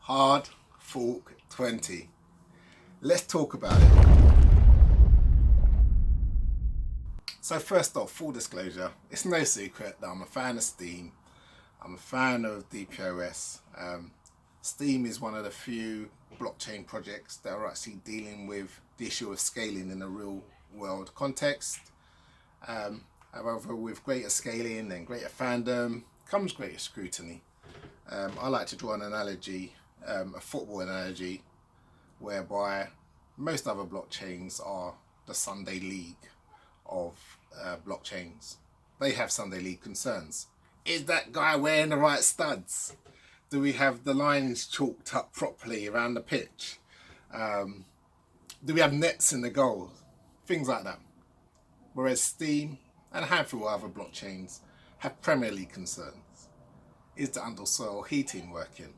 Hardfork 20. Let's talk about it. So first off, full disclosure, it's no secret that I'm a fan of Steem. I'm a fan of DPoS. Steem is one of the few blockchain projects that are actually dealing with the issue of scaling in a real world context. However, with greater scaling and greater fandom comes greater scrutiny. I like to draw an analogy, a football analogy, whereby most other blockchains are the Sunday League of blockchains. They have Sunday League concerns. Is that guy wearing the right studs? Do we have the lines chalked up properly around the pitch? Do we have nets in the goal? Things like that. Whereas Steem and a handful of other blockchains have Premier League concerns. Is the undersoil heating working?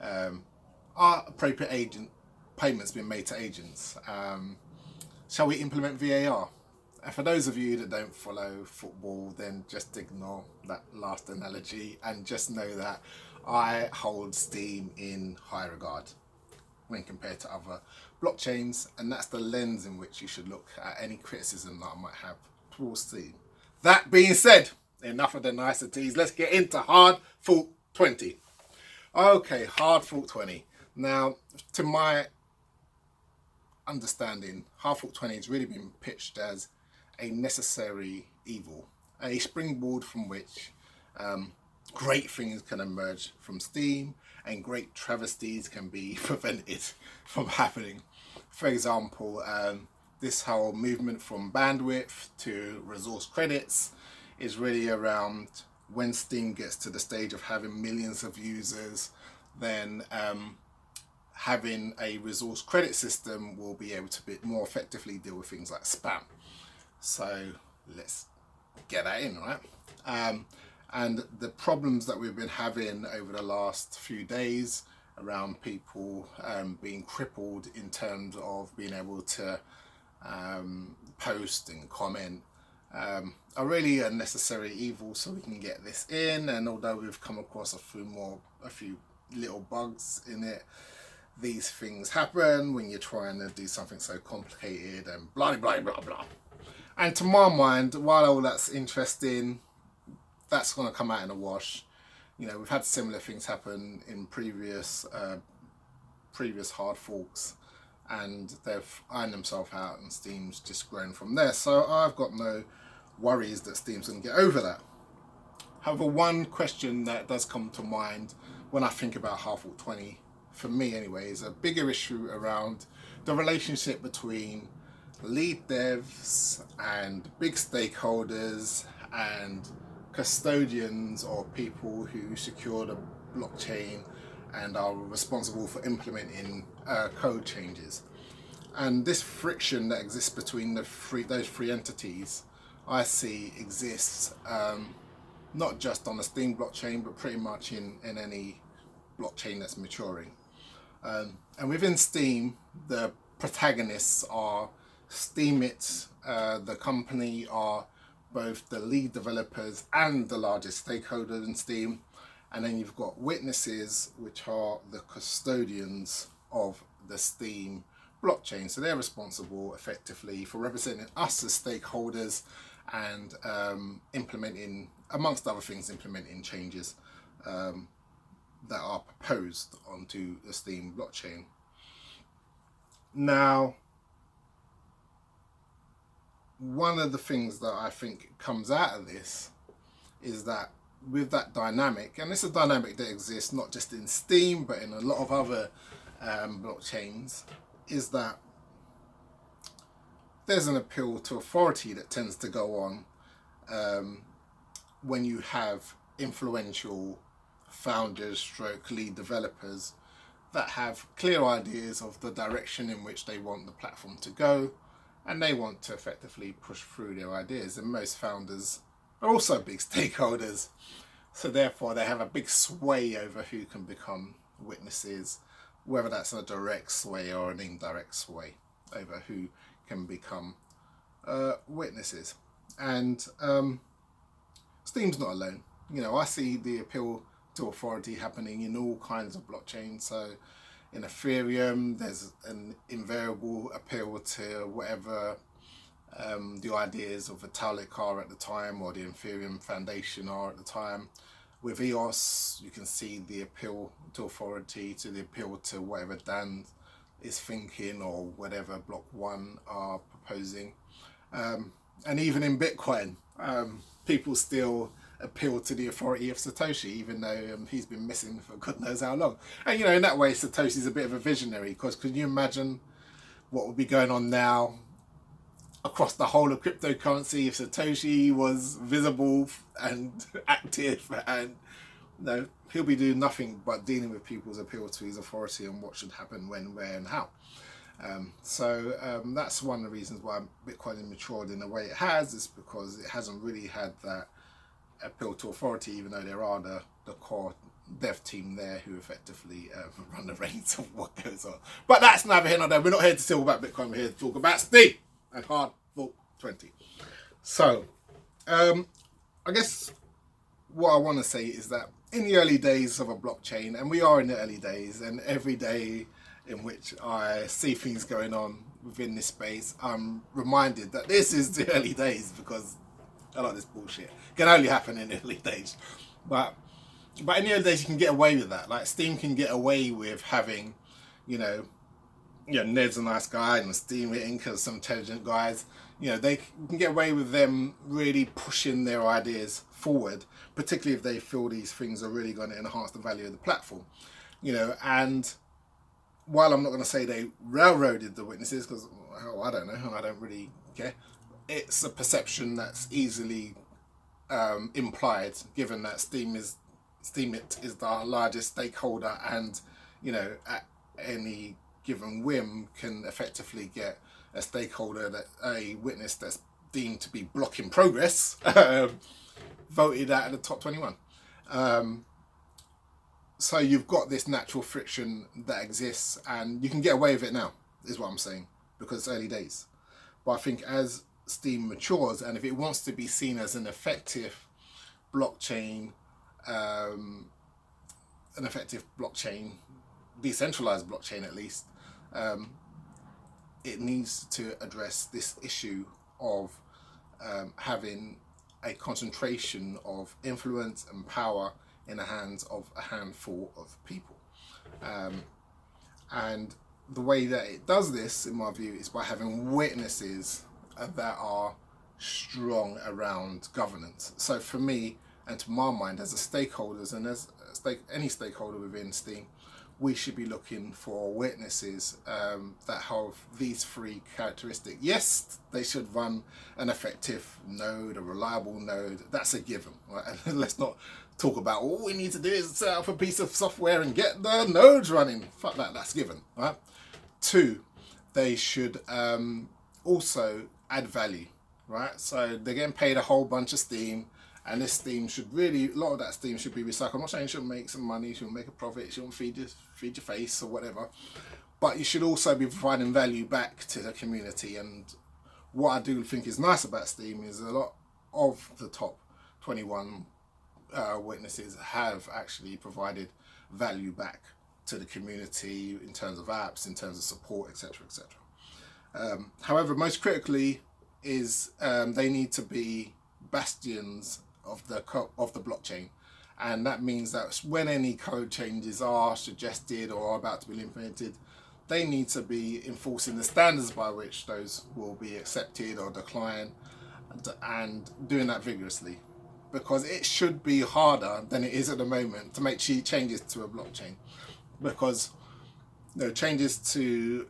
Are appropriate payments being made to agents? Shall we implement VAR? And for those of you that don't follow football, then just ignore that last analogy and just know that I hold Steem in high regard when compared to other blockchains, and that's the lens in which you should look at any criticism that I might have towards Steem. That being said, enough of the niceties, let's get into Hardfork 20. Okay, Hardfork 20. Now, to my understanding, Hardfork 20 has really been pitched as a necessary evil, a springboard from which great things can emerge from Steem and great travesties can be prevented from happening. For example, this whole movement from bandwidth to resource credits is really around when Steem gets to the stage of having millions of users, then having a resource credit system will be able to more effectively deal with things like spam. So let's get that in, right? And the problems that we've been having over the last few days around people being crippled in terms of being able to post and comment are really a necessary evil, so we can get this in. And although we've come across a few little bugs in it, these things happen when you're trying to do something so complicated and blah blah blah blah. And to my mind, while all that's interesting, that's going to come out in a wash. You know, we've had similar things happen in previous hard forks, and they've ironed themselves out, and Steem's just grown from there. So I've got no worries that Steem's going to get over that. However, one question that does come to mind when I think about Hardfork 20, for me anyway, is a bigger issue around the relationship between lead devs and big stakeholders and custodians or people who secure the blockchain and are responsible for implementing code changes. And this friction that exists between those three entities, I see exists not just on the Steem blockchain, but pretty much in any blockchain that's maturing. And within Steem, the protagonists are Steemit, the company, are both the lead developers and the largest stakeholder in Steem. And then you've got witnesses, which are the custodians of the Steem blockchain. So they're responsible effectively for representing us as stakeholders and implementing, amongst other things, implementing changes that are proposed onto the Steem blockchain. Now, one of the things that I think comes out of this is that with that dynamic, and it's a dynamic that exists not just in Steem but in a lot of other blockchains, is that there's an appeal to authority that tends to go on when you have influential founders stroke lead developers that have clear ideas of the direction in which they want the platform to go, and they want to effectively push through their ideas. And most founders are also big stakeholders, so therefore they have a big sway over who can become witnesses, whether that's a direct sway or an indirect sway over who can become witnesses. And Steem's not alone. You know, I see the appeal to authority happening in all kinds of blockchains. So in Ethereum, there's an invariable appeal to whatever the ideas of Vitalik are at the time, or the Ethereum Foundation are at the time. With EOS, you can see the appeal to authority, to the appeal to whatever Dan is thinking, or whatever Block 1 are proposing. And even in Bitcoin, people still appeal to the authority of Satoshi, even though he's been missing for God knows how long. And you know, in that way, Satoshi's a bit of a visionary, because can you imagine what would be going on now across the whole of cryptocurrency if Satoshi was visible and active? And no, he'll be doing nothing but dealing with people's appeal to his authority and what should happen, when, where, and how. So that's one of the reasons why Bitcoin has matured in the way it has, is because it hasn't really had that appeal to authority, even though there are the core dev team there who effectively run the reins of what goes on. But that's neither here nor there. We're not here to talk about Bitcoin, we're here to talk about Steem and Hardfork 20. So I guess what I want to say is that in the early days of a blockchain, and we are in the early days, and every day in which I see things going on within this space, I'm reminded that this is the early days, because a lot of this bullshit can only happen in the early days. But in the early days, you can get away with that. Like Steem can get away with having, Ned's a nice guy, and Steem Inc. are some intelligent guys. They can get away with them really pushing their ideas forward, particularly if they feel these things are really going to enhance the value of the platform. And while I'm not going to say they railroaded the witnesses, because I don't know, and I don't really care, it's a perception that's easily implied, given that Steemit is the largest stakeholder, and at any given whim can effectively get a stakeholder, that a witness that's deemed to be blocking progress, voted out of the top 21. So you've got this natural friction that exists, and you can get away with it now, is what I'm saying, because it's early days. But I think as Steem matures, and if it wants to be seen as an effective blockchain, decentralized blockchain at least, it needs to address this issue of having a concentration of influence and power in the hands of a handful of people. And the way that it does this, in my view, is by having witnesses that are strong around governance. So for me, and to my mind, as a stakeholders, and as any stakeholder within Steem, we should be looking for witnesses that have these three characteristics. Yes, they should run an effective node, a reliable node. That's a given, right? And let's not talk about all we need to do is set up a piece of software and get the nodes running. Fuck that, that's given, right? 2, they should also add value, right? So they're getting paid a whole bunch of Steem, and this Steem should really, a lot of that Steem should be recycled. I'm not saying you shouldn't make some money, you shouldn't make a profit, you shouldn't feed your face or whatever, but you should also be providing value back to the community. And what I do think is nice about Steem is a lot of the top 21 witnesses have actually provided value back to the community in terms of apps, in terms of support, etc., etc. However, most critically is they need to be bastions of the blockchain, and that means that when any code changes are suggested or are about to be implemented, they need to be enforcing the standards by which those will be accepted or declined, and doing that vigorously, because it should be harder than it is at the moment to make changes to a blockchain, because changes to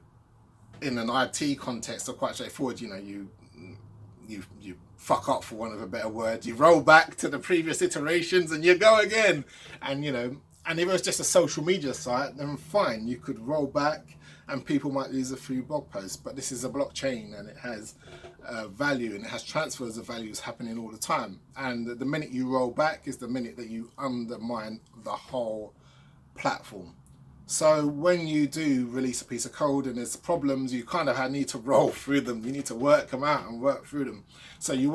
in an IT context are quite straightforward. You fuck up, for want of a better word, you roll back to the previous iterations and you go again. And and if it was just a social media site, then fine, you could roll back and people might lose a few blog posts. But this is a blockchain, and it has value, and it has transfers of values happening all the time. And the minute you roll back is the minute that you undermine the whole platform. So when you do release a piece of code and there's problems, you kind of need to roll through them. You need to work them out and work through them. So you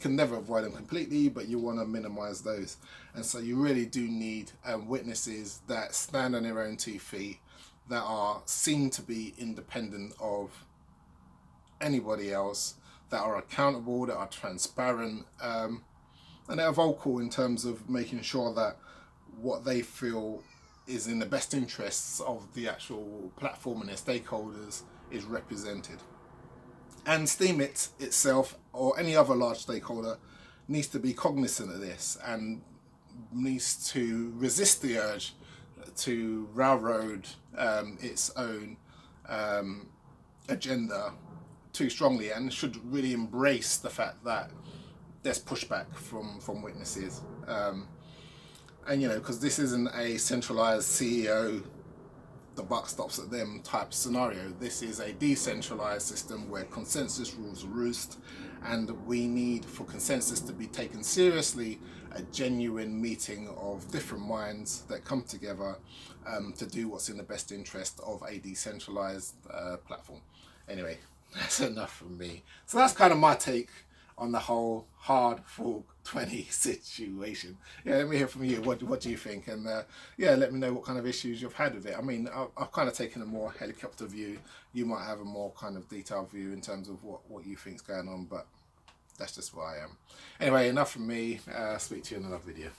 can never avoid them completely, but you want to minimize those. And so you really do need witnesses that stand on their own 2 feet, that are seen to be independent of anybody else, that are accountable, that are transparent, and that are vocal in terms of making sure that what they feel is in the best interests of the actual platform and their stakeholders is represented. And Steam itself, or any other large stakeholder, needs to be cognizant of this and needs to resist the urge to railroad its own agenda too strongly, and should really embrace the fact that there's pushback from witnesses. And because this isn't a centralized CEO, the buck stops at them type scenario. This is a decentralized system where consensus rules roost, and we need for consensus to be taken seriously, a genuine meeting of different minds that come together to do what's in the best interest of a decentralized platform. Anyway, that's enough from me. So that's kind of my take on the whole Hardfork 20 situation. Yeah, let me hear from you. What do you think? And yeah, let me know what kind of issues you've had with it. I mean, I've kind of taken a more helicopter view. You might have a more kind of detailed view in terms of what you think's going on, but that's just where I am. Anyway, enough from me. Speak to you in another video.